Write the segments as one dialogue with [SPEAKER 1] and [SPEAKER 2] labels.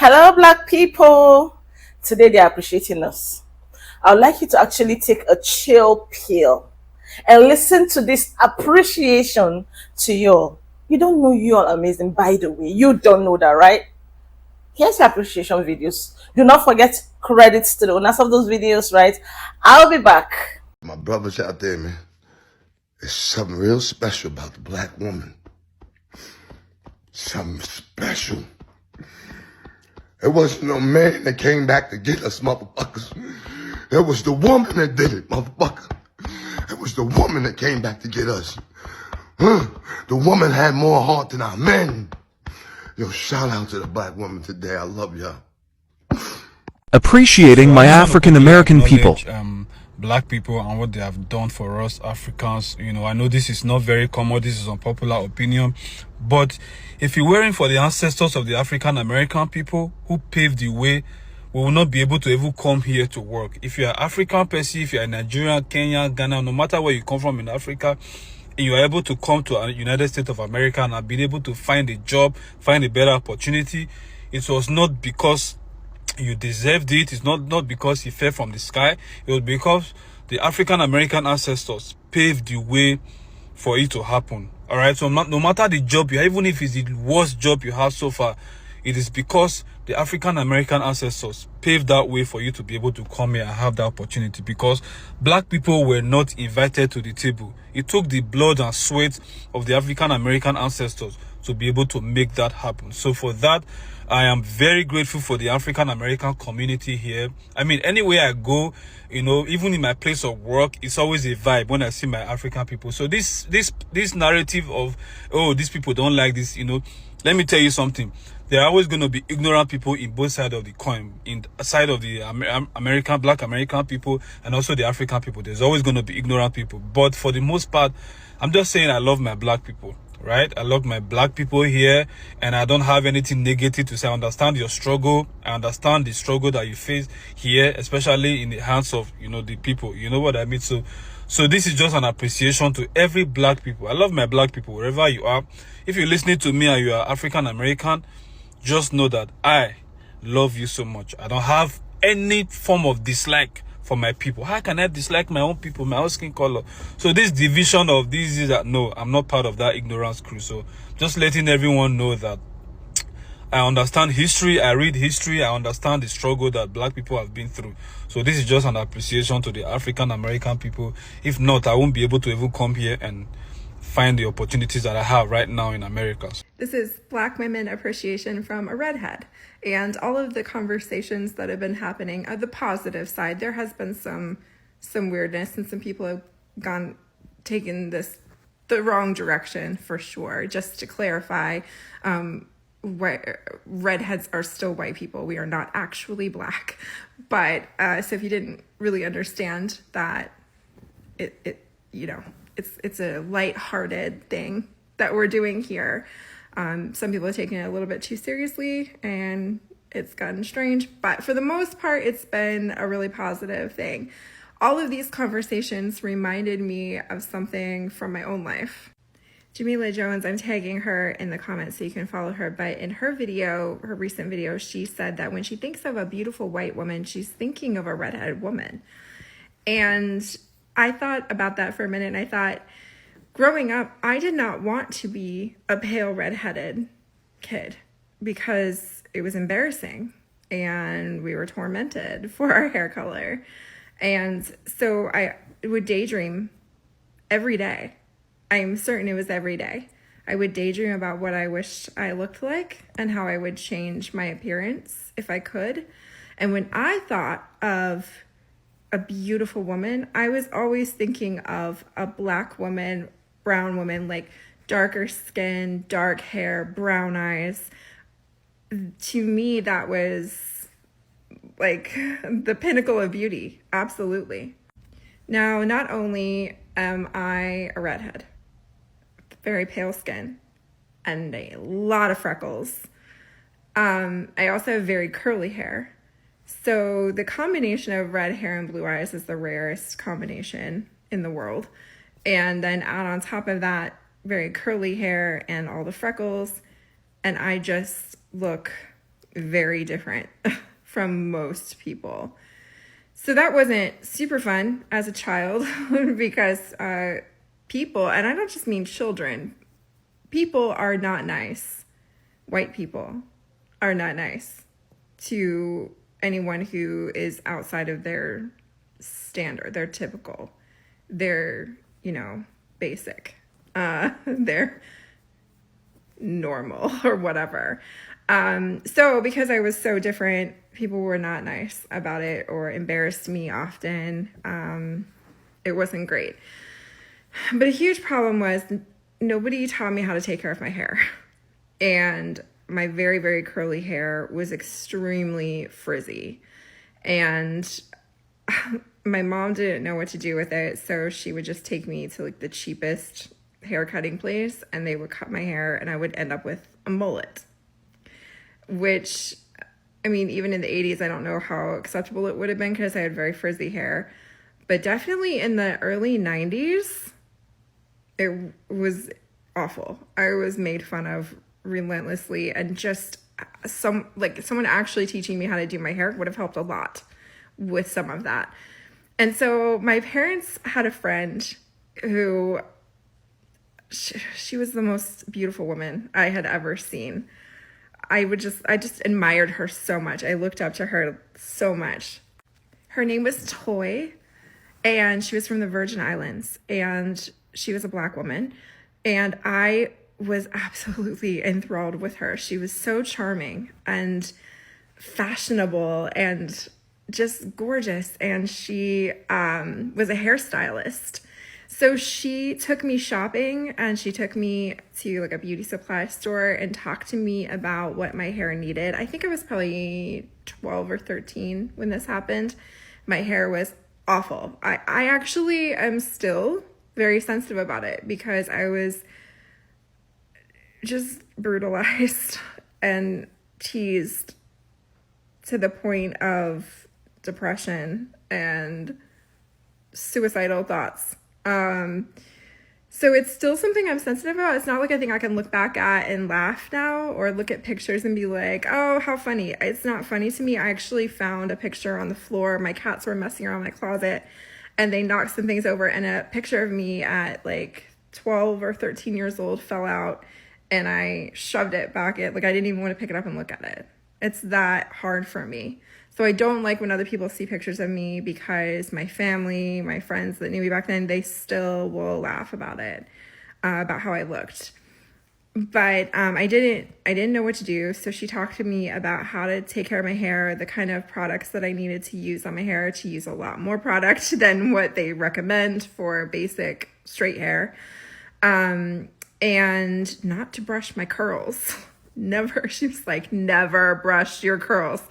[SPEAKER 1] Hello, Black people. Today they're appreciating us. I would like you to actually take a chill pill and listen to this appreciation to you. You don't know you are amazing, by the way. You don't know that, right? Here's your appreciation videos. Do not forget credits to the owners of those videos, right? I'll be back.
[SPEAKER 2] My brothers out there, man, there's something real special about the black woman. Something special. It wasn't no man that came back to get us, motherfuckers. It was the woman that did it, motherfucker. It was the woman that came back to get us. The woman had more heart than our men. Yo, shout out to the black woman today. I love y'all.
[SPEAKER 3] Appreciating my African American people.
[SPEAKER 4] Black people and what they have done for us Africans. I know this is not very common, this is unpopular opinion, but if it weren't for the ancestors of the African American people who paved the way, we will not be able to even come here to work. If you are African person, if you are Nigerian, Kenya, Ghana, no matter where you come from in Africa, and you are able to come to the United States of America and have been able to find a job, find a better opportunity, it was not because you deserved it. It's not because he fell from the sky. It was because the African American ancestors paved the way for it to happen. All right. So no matter the job you have, even if it's the worst job you have so far, it is because the African American ancestors paved that way for you to be able to come here and have that opportunity, because black people were not invited to the table. It took the blood and sweat of the African American ancestors to be able to make that happen. So for that, I am very grateful for the African American community here. I mean, anywhere I go, even in my place of work, it's always a vibe when I see my African people. So this narrative of, oh, these people don't like this, let me tell you something. There are always going to be ignorant people in both sides of the coin, in the side of the black American people and also the African people. There's always going to be ignorant people. But for the most part, I'm just saying I love my black people. Right? I love my black people here, and I don't have anything negative to say. I understand your struggle. I understand the struggle that you face here, especially in the hands of, the people. You know what I mean? So this is just an appreciation to every black people. I love my black people wherever you are. If you're listening to me and you are African American, just know that I love you so much. I don't have any form of dislike for my people. How can I dislike my own people, my own skin color? So this division of this is that, no, I'm not part of that ignorance crew. So just letting everyone know that I understand history, I read history, I understand the struggle that black people have been through. So this is just an appreciation to the African American people. If not, I won't be able to even come here and find the opportunities that I have right now in America.
[SPEAKER 5] This is Black Women Appreciation from a redhead, and all of the conversations that have been happening are the positive side. There has been some weirdness, and some people have taken this the wrong direction for sure. Just to clarify, redheads are still white people. We are not actually black. But so if you didn't really understand that, it's a lighthearted thing that we're doing here. Some people are taking it a little bit too seriously, and it's gotten strange. But for the most part, it's been a really positive thing. All of these conversations reminded me of something from my own life. Jamila Jones, I'm tagging her in the comments so you can follow her. But in her video, her recent video, she said that when she thinks of a beautiful white woman, she's thinking of a redheaded woman. And I thought about that for a minute, and I thought, growing up, I did not want to be a pale redheaded kid because it was embarrassing and we were tormented for our hair color. And so I would daydream every day. I'm certain it was every day. I would daydream about what I wished I looked like and how I would change my appearance if I could. And when I thought of a beautiful woman, I was always thinking of a black woman, brown woman, like darker skin, dark hair, brown eyes. To me, that was like the pinnacle of beauty. Absolutely. Now, not only am I a redhead, very pale skin, and a lot of freckles, I also have very curly hair. So the combination of red hair and blue eyes is the rarest combination in the world. And then add on top of that, very curly hair and all the freckles, and I just look very different from most people. So that wasn't super fun as a child because people, and I don't just mean children, people are not nice. White people are not nice to anyone who is outside of their standard, their typical, their, basic, their normal or whatever. So because I was so different, people were not nice about it or embarrassed me often. It wasn't great. But a huge problem was nobody taught me how to take care of my hair. And my very, very curly hair was extremely frizzy. And my mom didn't know what to do with it, so she would just take me to like the cheapest hair cutting place, and they would cut my hair, and I would end up with a mullet. Which, I mean, even in the 80s, I don't know how acceptable it would have been because I had very frizzy hair. But definitely in the early 90s, it was awful. I was made fun of relentlessly, and just someone actually teaching me how to do my hair would have helped a lot with some of that. And so my parents had a friend who, she was the most beautiful woman I had ever seen. I just admired her so much. I looked up to her so much. Her name was Toy, and she was from the Virgin Islands, and she was a Black woman, and I was absolutely enthralled with her. She was so charming and fashionable and just gorgeous, and she was a hairstylist. So she took me shopping, and she took me to like a beauty supply store and talked to me about what my hair needed. I think I was probably 12 or 13 when this happened. My hair was awful. I actually am still very sensitive about it because I was just brutalized and teased to the point of depression and suicidal thoughts. So it's still something I'm sensitive about. It's not like a thing I can look back at and laugh now or look at pictures and be like, oh, how funny. It's not funny to me. I actually found a picture on the floor. My cats were messing around my closet and they knocked some things over, and a picture of me at like 12 or 13 years old fell out, and I shoved it back in. Like, I didn't even want to pick it up and look at it. It's that hard for me. So I don't like when other people see pictures of me because my family, my friends that knew me back then, they still will laugh about it, about how I looked. But I didn't know what to do. So she talked to me about how to take care of my hair, the kind of products that I needed to use on my hair, to use a lot more product than what they recommend for basic straight hair. And not to brush my curls. Never. She was like, never brush your curls.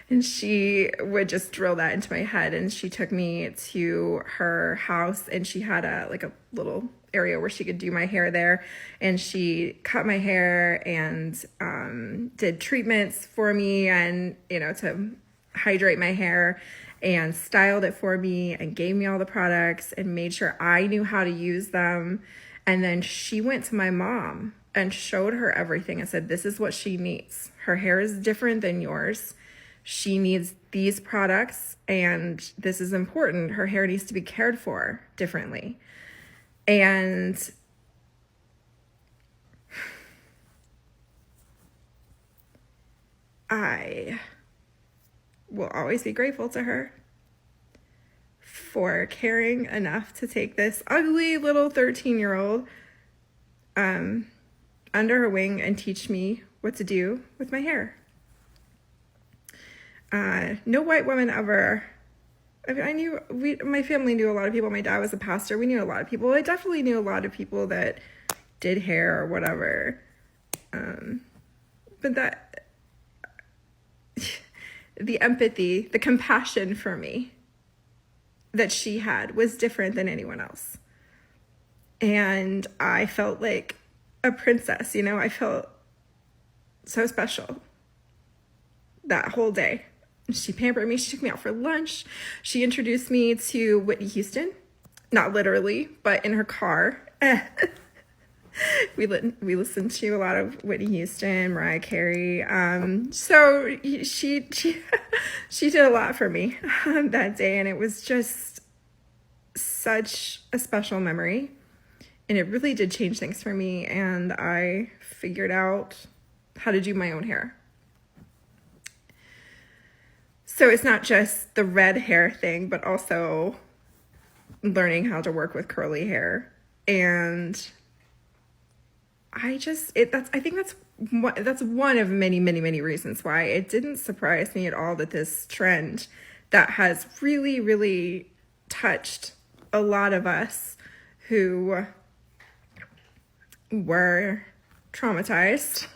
[SPEAKER 5] And she would just drill that into my head. And she took me to her house, and she had a little area where she could do my hair there. And she cut my hair and did treatments for me, and to hydrate my hair, and styled it for me and gave me all the products and made sure I knew how to use them. And then she went to my mom and showed her everything and said, this is what she needs. Her hair is different than yours. She needs these products, and this is important. Her hair needs to be cared for differently. And I will always be grateful to her for caring enough to take this ugly little 13-year-old under her wing and teach me what to do with my hair. No white woman ever. I mean, my family knew a lot of people. My dad was a pastor. We knew a lot of people. I definitely knew a lot of people that did hair or whatever. But the empathy, the compassion for me that she had was different than anyone else. And I felt like a princess, I felt so special that whole day. She pampered me. She took me out for lunch. She introduced me to Whitney Houston. Not literally, but in her car. we listened to a lot of Whitney Houston, Mariah Carey. So she she did a lot for me that day, and it was just such a special memory. And it really did change things for me, and I figured out how to do my own hair. So it's not just the red hair thing, but also learning how to work with curly hair. And I think that's one of many, many, many reasons why it didn't surprise me at all that this trend that has really, really touched a lot of us who were traumatized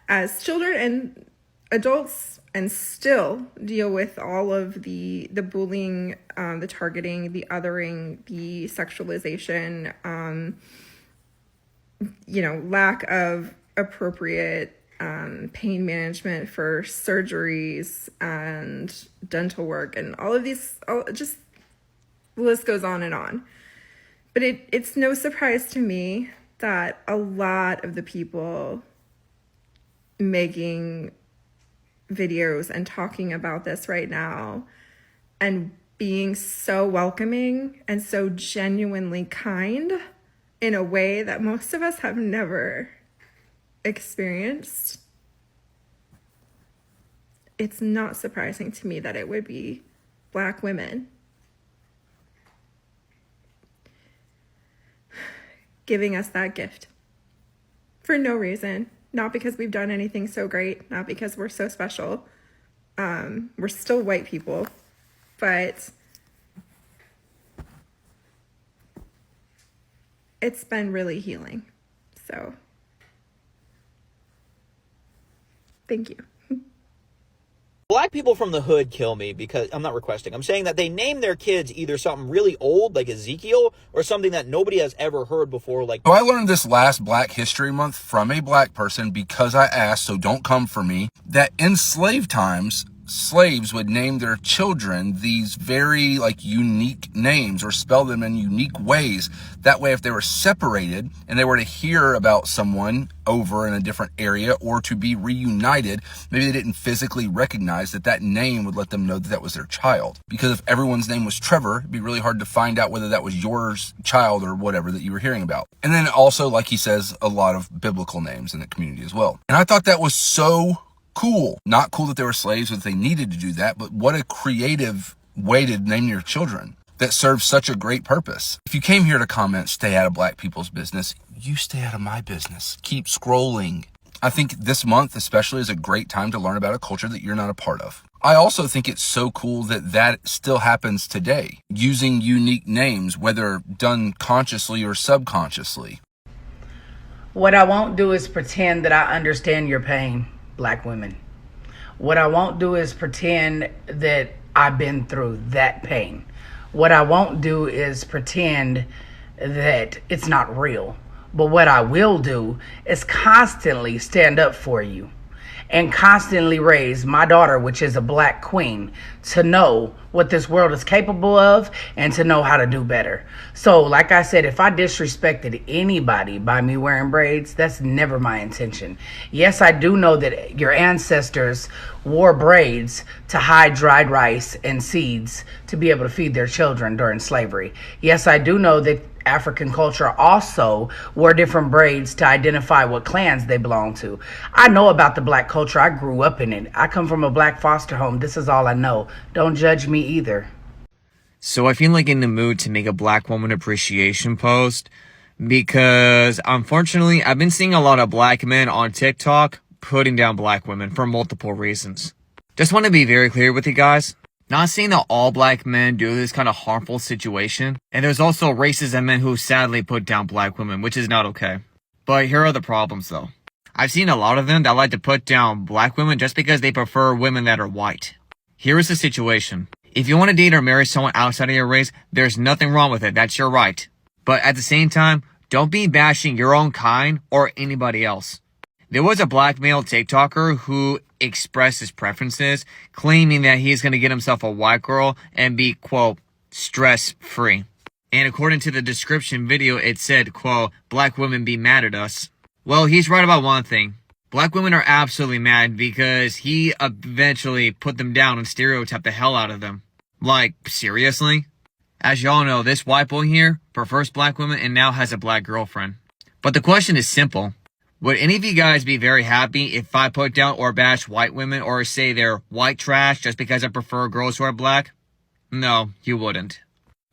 [SPEAKER 5] as children and adults, and still deal with all of the bullying, the targeting, the othering, the sexualization, lack of appropriate pain management for surgeries and dental work, and all of these, just the list goes on and on. But it's no surprise to me that a lot of the people making videos and talking about this right now and being so welcoming and so genuinely kind in a way that most of us have never experienced, it's not surprising to me that it would be Black women giving us that gift for no reason. Not because we've done anything so great, not because we're so special. We're still white people, but it's been really healing. So, thank you.
[SPEAKER 6] Black people from the hood kill me because I'm not requesting. I'm saying that they name their kids either something really old like Ezekiel or something that nobody has ever heard before. Like,
[SPEAKER 7] So I learned this last Black History Month from a Black person because I asked, so don't come for me, that in slave times, slaves would name their children these very unique names or spell them in unique ways. That way, if they were separated and they were to hear about someone over in a different area or to be reunited, maybe they didn't physically recognize that name would let them know that was their child. Because if everyone's name was Trevor, it'd be really hard to find out whether that was yours child or whatever that you were hearing about. And then also, like he says, a lot of biblical names in the community as well. And I thought that was so cool. Not cool that they were slaves or that they needed to do that, but what a creative way to name your children that serves such a great purpose. If you came here to comment, stay out of Black people's business, you stay out of my business. Keep scrolling. I think this month especially is a great time to learn about a culture that you're not a part of. I also think it's so cool that still happens today, using unique names, whether done consciously or subconsciously.
[SPEAKER 8] What I won't do is pretend that I understand your pain, Black women. What I won't do is pretend that I've been through that pain. What I won't do is pretend that it's not real. But what I will do is constantly stand up for you and constantly raise my daughter, which is a Black queen, to know what this world is capable of and to know how to do better. So, like I said, if I disrespected anybody by me wearing braids, that's never my intention. Yes, I do know that your ancestors wore braids to hide dried rice and seeds to be able to feed their children during slavery. Yes, I do know that African culture also wore different braids to identify what clans they belong to. I know about the Black culture. I grew up in it. I come from a Black foster home. This is all I know. Don't judge me either.
[SPEAKER 9] So I feel like in the mood to make a Black woman appreciation post because unfortunately I've been seeing a lot of Black men on TikTok putting down Black women for multiple reasons. Just want to be very clear with you guys. Not saying that all Black men do this kind of harmful situation. And there's also racist men who sadly put down Black women, which is not okay. But here are the problems though. I've seen a lot of them that like to put down Black women just because they prefer women that are white. Here is the situation. If you want to date or marry someone outside of your race, there's nothing wrong with it. That's your right. But at the same time, don't be bashing your own kind or anybody else. There was a Black male TikToker who expressed his preferences, claiming that he's going to get himself a white girl and be, quote, stress-free. And according to the description video, it said, quote, black women be mad at us. Well, he's right about one thing. Black women are absolutely mad because he eventually put them down and stereotyped the hell out of them. Like, seriously? As y'all know, this white boy here prefers black women and now has a black girlfriend. But the question is simple. Would any of you guys be very happy if I put down or bash white women or say they're white trash just because I prefer girls who are black? No, you wouldn't.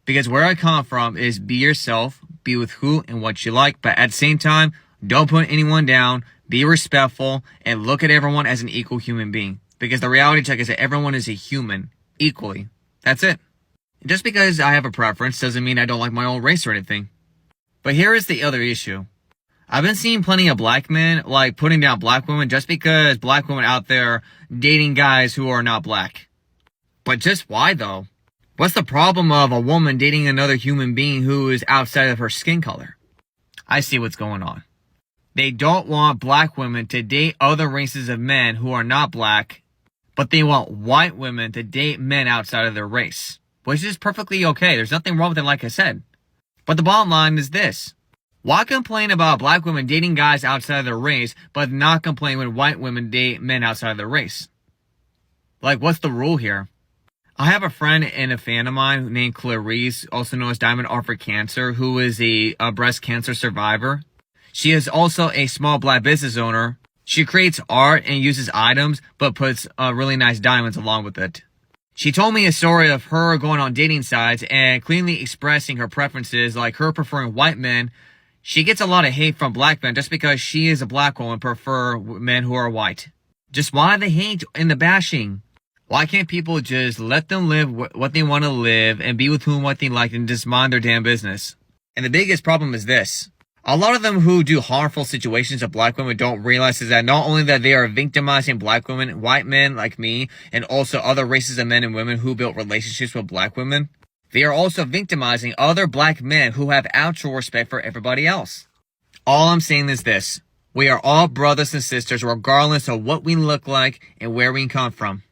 [SPEAKER 9] Because where I come from is be yourself, be with who and what you like, but at the same time, don't put anyone down, be respectful, and look at everyone as an equal human being. Because the reality check is that everyone is a human, equally. That's it. Just because I have a preference doesn't mean I don't like my own race or anything. But here is the other issue. I've been seeing plenty of black men, like, putting down black women just because black women out there dating guys who are not black. But just why, though? What's the problem of a woman dating another human being who is outside of her skin color? I see what's going on. They don't want black women to date other races of men who are not black, but they want white women to date men outside of their race. Which is perfectly okay. There's nothing wrong with it, like I said. But the bottom line is this. Why complain about black women dating guys outside of their race, but not complain when white women date men outside of their race? Like, what's the rule here? I have a friend and a fan of mine named Clarice, also known as Diamond Art for Cancer, who is a breast cancer survivor. She is also a small black business owner. She creates art and uses items, but puts really nice diamonds along with it. She told me a story of her going on dating sites and cleanly expressing her preferences, like her preferring white men. She gets a lot of hate from black men just because she is a black woman prefer men who are white. Just why the hate and the bashing? Why can't people just let them live what they want to live and be with whom what they like and just mind their damn business? And the biggest problem is this. A lot of them who do harmful situations to black women don't realize is that not only that they are victimizing black women, white men like me, and also other races of men and women who built relationships with black women, they are also victimizing other black men who have actual respect for everybody else. All I'm saying is this. We are all brothers and sisters regardless of what we look like and where we come from.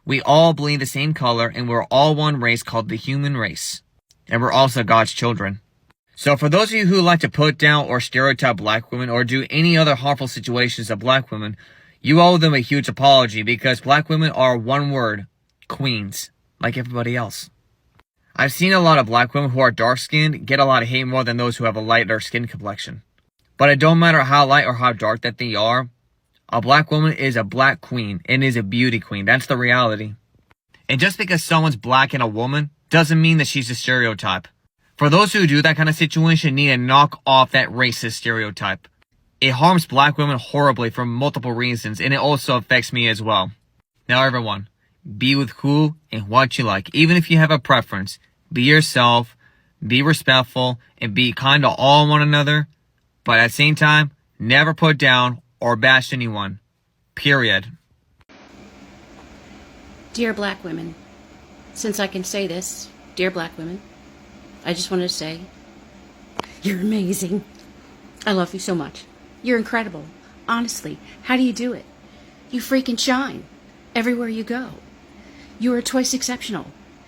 [SPEAKER 9] We all bleed the same color and we're all one race called the human race. And we're also God's children. So for those of you who like to put down or stereotype black women or do any other harmful situations of black women, you owe them a huge apology because black women are one word, queens, like everybody else. I've seen a lot of black women who are dark-skinned get a lot of hate more than those who have a lighter skin complexion. But it don't matter how light or how dark that they are, a black woman is a black queen and is a beauty queen. That's the reality. And just because someone's black and a woman doesn't mean that she's a stereotype. For those who do that kind of situation need to knock off that racist stereotype. It harms black women horribly for multiple reasons, and it also affects me as well. Now everyone, be with who and what you like. Even if you have a preference, be yourself, be respectful, and be kind to all one another. But at the same time, never put down or bash anyone. Period.
[SPEAKER 10] Dear black women, since I can say this, dear black women, I just wanted to say, you're amazing. I love you so much. You're incredible. Honestly, how do you do it? You freaking shine everywhere you go. You are twice exceptional.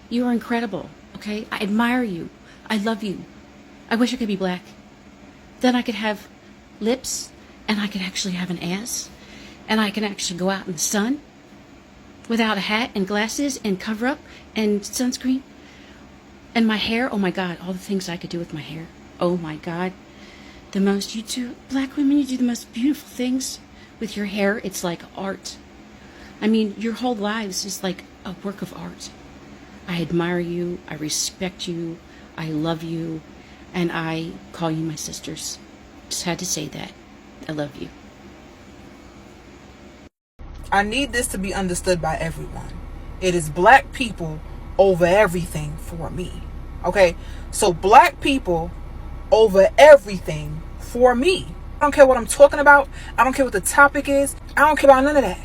[SPEAKER 10] You are incredible, okay? I admire you. I love you. I wish I could be black. Then I could have lips, and I could actually have an ass, and I can actually go out in the sun without a hat and glasses and cover up and sunscreen. And my hair, oh my God, all the things I could do with my hair. Oh my God. You do, black women, you do the most beautiful things with your hair. It's like art. I mean, your whole lives is like a work of art. I admire you. I respect you. I love you. And I call you my sisters. Just had to say that. I love you.
[SPEAKER 11] I need this to be understood by everyone. It is black people over everything for me. Okay? So black people over everything for me. I don't care what I'm talking about. I don't care what the topic is. I don't care about none of that.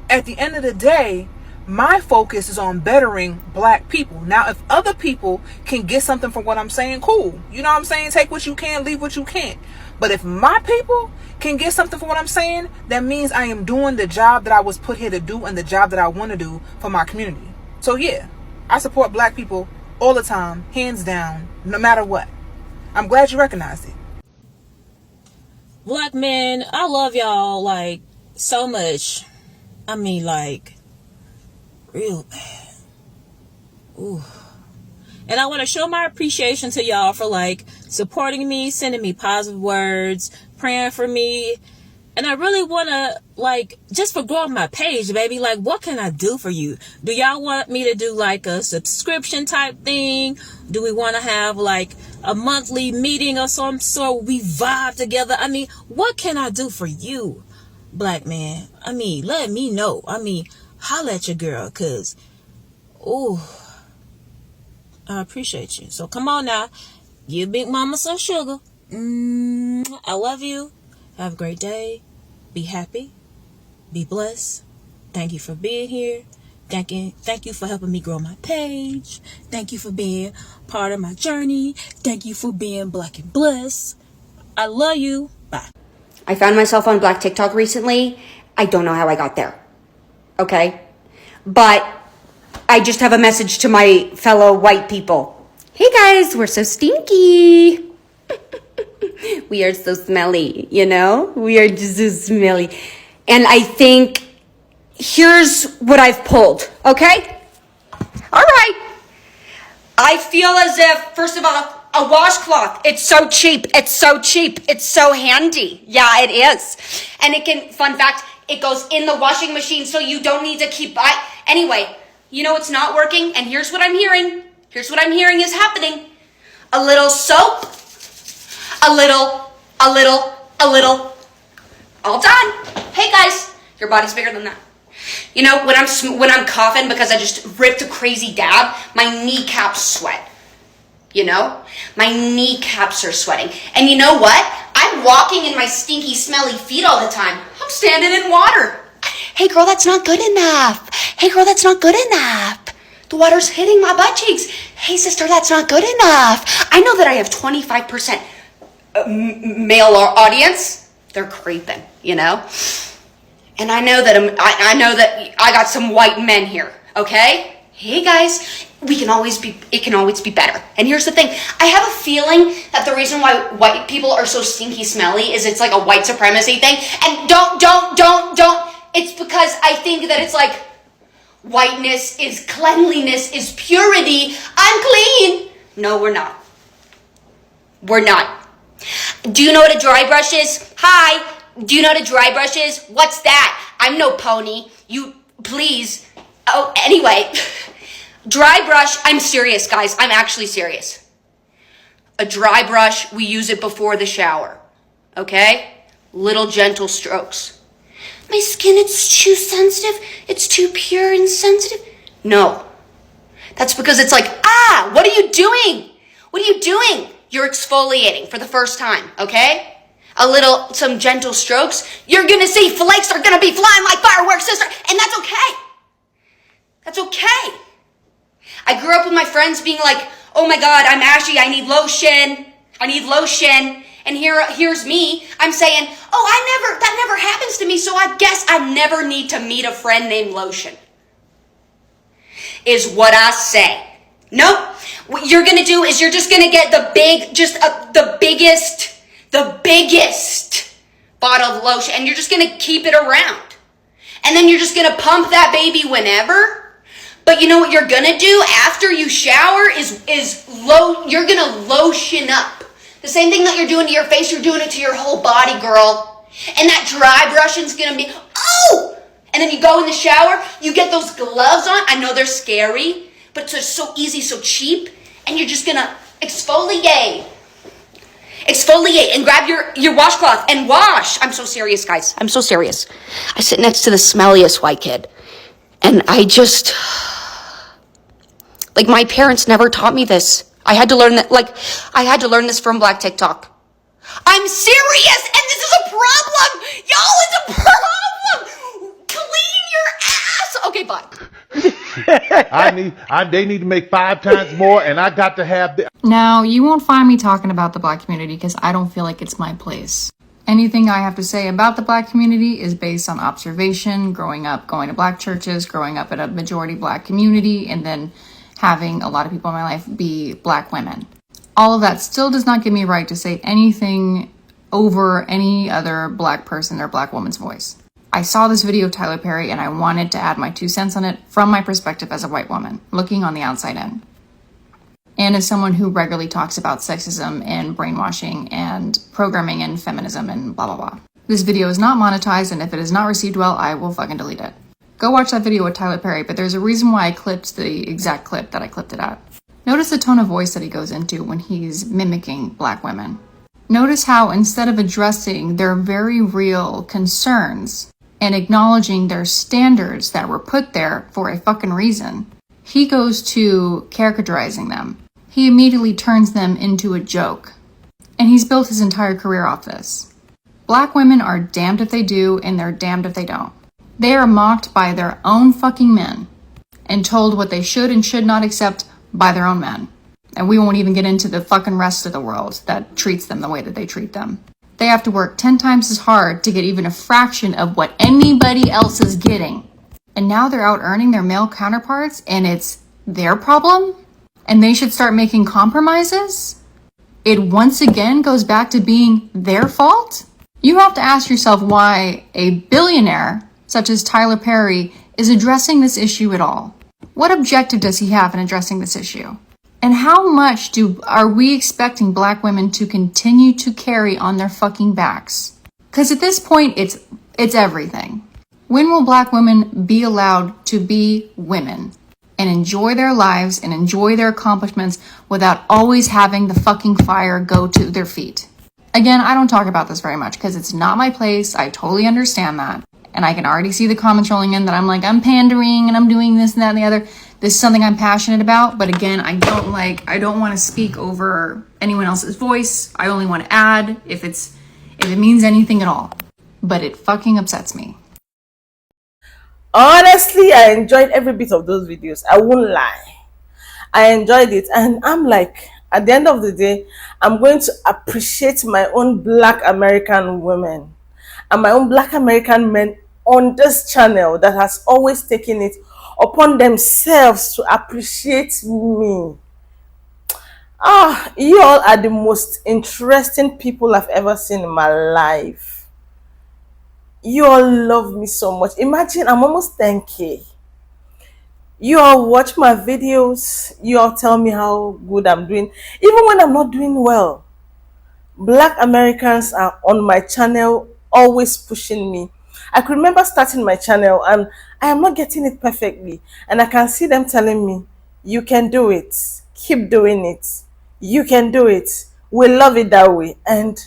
[SPEAKER 11] At the end of the day, my focus is on bettering black people. Now, if other people can get something from what I'm saying, cool. You know what I'm saying? Take what you can, leave what you can't. But if my people can get something from what I'm saying, that means I am doing the job that I was put here to do and the job that I want to do for my community. So yeah, I support black people all the time, hands down, no matter what. I'm glad you recognized it.
[SPEAKER 12] Black men, I love y'all like so much. I mean, like, real bad. Ooh. And I want to show my appreciation to y'all for like supporting me, sending me positive words, praying for me. And I really want to, like, just for growing my page, baby, like, what can I do for you? Do y'all want me to do, like, a subscription type thing? Do we want to have, like, a monthly meeting of some sort where we vibe together? I mean, what can I do for you, black man? I mean, let me know. I mean, holla at your girl, because, ooh, I appreciate you. So come on now. Give Big Mama some sugar. I love you. Have a great day. Be happy. Be blessed. Thank you for being here. Thank you for helping me grow my page. Thank you for being part of my journey. Thank you for being black and blessed. I love you. Bye.
[SPEAKER 13] I found myself on Black TikTok recently. I don't know how I got there. Okay? But I just have a message to my fellow white people. Hey guys, we're so stinky. We are so smelly, you know? We are just so smelly. And I think here's what I've pulled, okay? All right. I feel as if, first of all, a washcloth, it's so cheap. It's so cheap. It's so handy. Yeah, it is. And it can, fun fact, it goes in the washing machine so you don't need to keep Anyway, you know it's not working, and here's what I'm hearing. Here's what I'm hearing is happening. A little soap, a little, all done. Hey guys, your body's bigger than that. You know, when I'm coughing because I just ripped a crazy dab, my kneecaps sweat. You know? My kneecaps are sweating. And you know what? I'm walking in my stinky, smelly feet all the time. I'm standing in water. Hey girl, that's not good enough. Hey girl, that's not good enough. The water's hitting my butt cheeks. Hey sister, that's not good enough. I know that I have 25% male audience. They're creeping, you know? And I know that I got some white men here, okay? Hey guys, it can always be better. And here's the thing, I have a feeling that the reason why white people are so stinky smelly is it's like a white supremacy thing. And don't, it's because I think that it's like whiteness is cleanliness, is purity. I'm clean. No, we're not. We're not. Do you know what a dry brush is? Hi. Do you know what a dry brush is? What's that? I'm no pony. You, please. Oh, anyway. Dry brush, I'm serious, guys. I'm actually serious. A dry brush, we use it before the shower. Okay? Little gentle strokes. My skin, it's too sensitive. It's too pure and sensitive. No. That's because it's like, what are you doing? What are you doing? You're exfoliating for the first time, okay? Some gentle strokes. You're gonna see flakes are gonna be flying like fireworks, sister. And that's okay. That's okay. I grew up with my friends being like, oh my God, I'm ashy. I need lotion. And here's me. I'm saying, that never happens to me. So I guess I never need to meet a friend named Lotion. Is what I say. Nope. What you're going to do is you're just going to get the biggest bottle of lotion, and you're just going to keep it around. And then you're just going to pump that baby whenever. But you know what you're going to do after you shower you're going to lotion up. The same thing that you're doing to your face, you're doing it to your whole body, girl. And that dry brushing's going to be, and then you go in the shower, you get those gloves on. I know they're scary, but it's so easy, so cheap. And you're just going to exfoliate and grab your washcloth and wash. I'm so serious, guys. I'm so serious. I sit next to the smelliest white kid. And I just, like, my parents never taught me this. I had to learn this from Black TikTok. I'm serious, and this is a problem. Y'all, it's a problem. Clean your ass. Okay, bye.
[SPEAKER 14] They need to make 5 times more, and I got to have the.
[SPEAKER 15] Now, you won't find me talking about the Black community because I don't feel like it's my place. Anything I have to say about the Black community is based on observation, growing up, going to Black churches, growing up in a majority Black community, and then having a lot of people in my life be Black women. All of that still does not give me a right to say anything over any other Black person or Black woman's voice. I saw this video of Tyler Perry and I wanted to add my 2 cents on it from my perspective as a white woman, looking on the outside in. And as someone who regularly talks about sexism and brainwashing and programming and feminism and blah, blah, blah. This video is not monetized, and if it is not received well, I will fucking delete it. Go watch that video with Tyler Perry, but there's a reason why I clipped the exact clip that I clipped it at. Notice the tone of voice that he goes into when he's mimicking Black women. Notice how instead of addressing their very real concerns and acknowledging their standards that were put there for a fucking reason, he goes to characterizing them. He immediately turns them into a joke. And he's built his entire career off this. Black women are damned if they do and they're damned if they don't. They are mocked by their own fucking men and told what they should and should not accept by their own men. And we won't even get into the fucking rest of the world that treats them the way that they treat them. They have to work 10 times as hard to get even a fraction of what anybody else is getting. And now they're out earning their male counterparts and it's their problem? And they should start making compromises? It once again goes back to being their fault? You have to ask yourself why a billionaire such as Tyler Perry is addressing this issue at all. What objective does he have in addressing this issue? And how much are we expecting Black women to continue to carry on their fucking backs? Because at this point, it's everything. When will Black women be allowed to be women and enjoy their lives and enjoy their accomplishments without always having the fucking fire go to their feet? Again, I don't talk about this very much because it's not my place. I totally understand that. And I can already see the comments rolling in that I'm pandering and I'm doing this and that and the other. This is something I'm passionate about. But again, I don't want to speak over anyone else's voice. I only want to add if it means anything at all. But it fucking upsets me.
[SPEAKER 1] Honestly, I enjoyed every bit of those videos. I won't lie. I enjoyed it. And I'm like, at the end of the day, I'm going to appreciate my own Black American women and my own Black American men on this channel that has always taken it upon themselves to appreciate me. You all are the most interesting people I've ever seen in my life. You all love me so much. Imagine I'm almost 10K. You all watch my videos. You all tell me how good I'm doing. Even when I'm not doing well, Black Americans are on my channel always pushing me. I could remember starting my channel and I am not getting it perfectly. And I can see them telling me, you can do it. Keep doing it. You can do it. We love it that way. And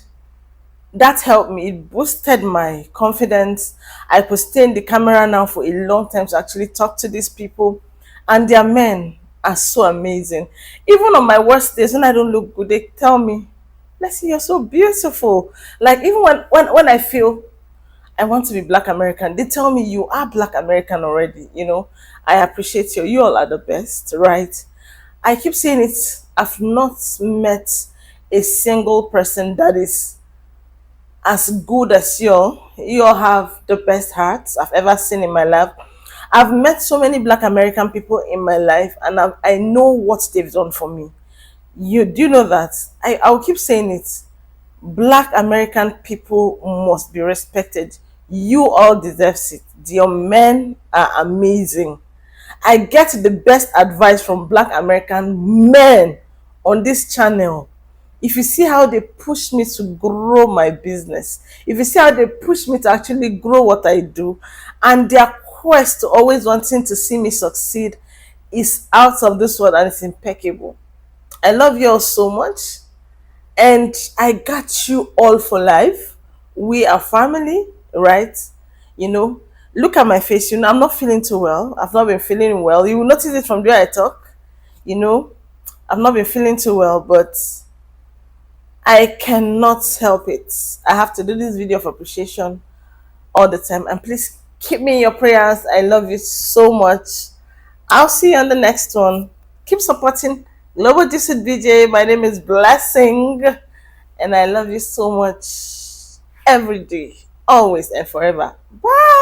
[SPEAKER 1] that helped me. It boosted my confidence. I could stay in the camera now for a long time to actually talk to these people. And their men are so amazing. Even on my worst days, when I don't look good, they tell me, Leslie, you're so beautiful. Like even when I feel I want to be Black American, they tell me you are Black American already. You know, I appreciate you. You all are the best, right? I keep saying it. I've not met a single person that is as good as you all. You all have the best hearts I've ever seen in my life. I've met so many Black American people in my life, and I know what they've done for me. You do know that. I'll keep saying it. Black American people must be respected. You all deserve it. Your men are amazing. I get the best advice from Black American men on this channel. If you see how they push me to grow my business, if you see how they push me to actually grow what I do, and their quest to always wanting to see me succeed is out of this world and it's impeccable. I love you all so much. And I got you all for life. We are family, right? You know, look at my face. You know, I'm not feeling too well. I've not been feeling well. You will notice it from the way I talk. You know, I've not been feeling too well, but I cannot help it. I have to do this video of appreciation all the time. And please keep me in your prayers. I love you so much. I'll see you on the next one. Keep supporting Global Discipline BJ. My name is Blessing. And I love you so much every day, always and forever. Bye.